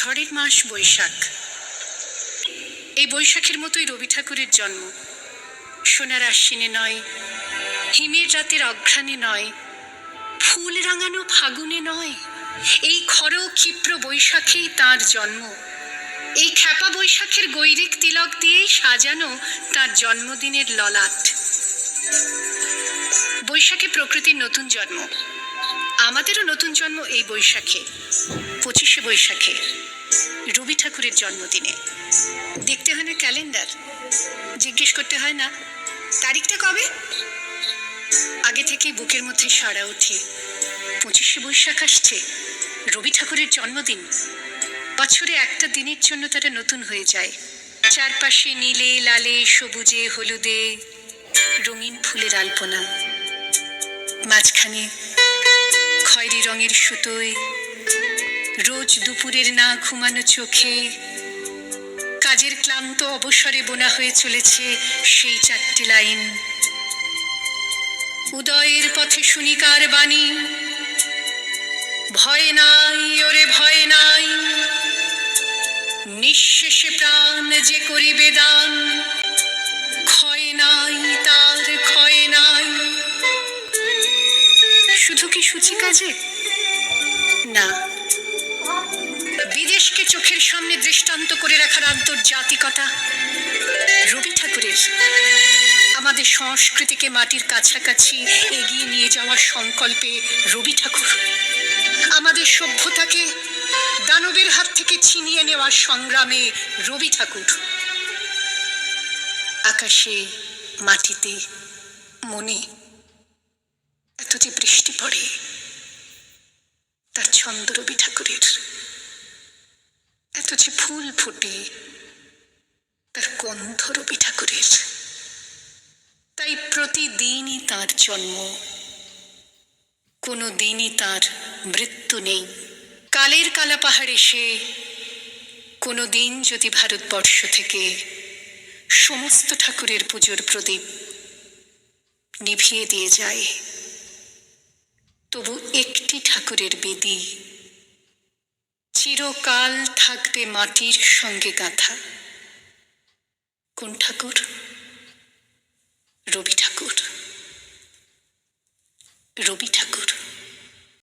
ঝড়ের মাস বৈশাখ। এই বৈশাখের মতোই রবি ঠাকুরের জন্ম। সোনার আশ্বিনে নয়, হিমের রাতের অঘ্রাণে নয়, ফুল রাঙানো ফাগুনে নয়, এই খর ক্ষিপ্র বৈশাখেই তাঁর জন্ম। এই খ্যাপা বৈশাখের গৈরিক তিলক দিয়েই সাজানো তার জন্মদিনের ললাট। বৈশাখে প্রকৃতির নতুন জন্ম, আমাদেরও নতুন জন্ম এই বৈশাখে, 25শে বৈশাখে, রবি ঠাকুরের জন্মদিনে। দেখতে হয় না ক্যালেন্ডার, জিজ্ঞেস করতে হয় না তারিখটা কবে, আগে থেকেই বুকের মধ্যে সাড়া ওঠে 25শে বৈশাখ আসছে, রবি ঠাকুরের জন্মদিন। বছরে একটা দিনের জন্য তারা নতুন হয়ে যায়। চারপাশে নীলে লালে সবুজে হলুদে রঙিন ফুলের আলপনা, মাঝখানে খয়েরি রঙের সুতোয় রোজ দুপুরের না ঘুমানো চোখে কাজের ক্লান্ত অবসরে বোনা হয়ে চলেছে সেই 4টে লাইন। উদয়ের পথে শুনিকার বাণী, ভয় নাই ওরে ভয় নাই, নিঃশেষে প্রাণ যে করিবে দান, ক্ষয় নাই তার ক্ষয় নাই। শুধু কি সূচি কাজে? না, বিদেশকে চোখের সামনে দৃষ্টান্ত করে রাখার আন্তর্জাতিকতা রবি ঠাকুরের। আমাদের সংস্কৃতিকে মাটির কাছাকাছি এগিয়ে নিয়ে যাওয়ার সংকল্পে রবি ঠাকুর। আমাদের সভ্যতাকে দানবের হাত থেকে ছিনিয়ে নেওয়ার সংগ্রামে রবি ঠাকুর। আকাশে, মাটিতে, মনে এত যে বৃষ্টি পড়ে, তার ছন্দ রবি ঠাকুরের। এত যে ফুল ফোটে, তার গন্ধ রবি ঠাকুরের। তাই প্রতিদিনই তার জন্ম, কোনো দিনই তার মৃত্যু নেই। কালের কালা পাহাড় এসে কোনো দিন যদি ভারতবর্ষ থেকে সমস্ত ঠাকুরের পুজোর প্রদীপ নিভিয়ে দিয়ে যায়, তবু একটি ঠাকুরের বেদী চিরকাল থাকবে মাটির সঙ্গে গাঁথা। কোন ঠাকুর? রবি ঠাকুর। রবি ঠাকুর।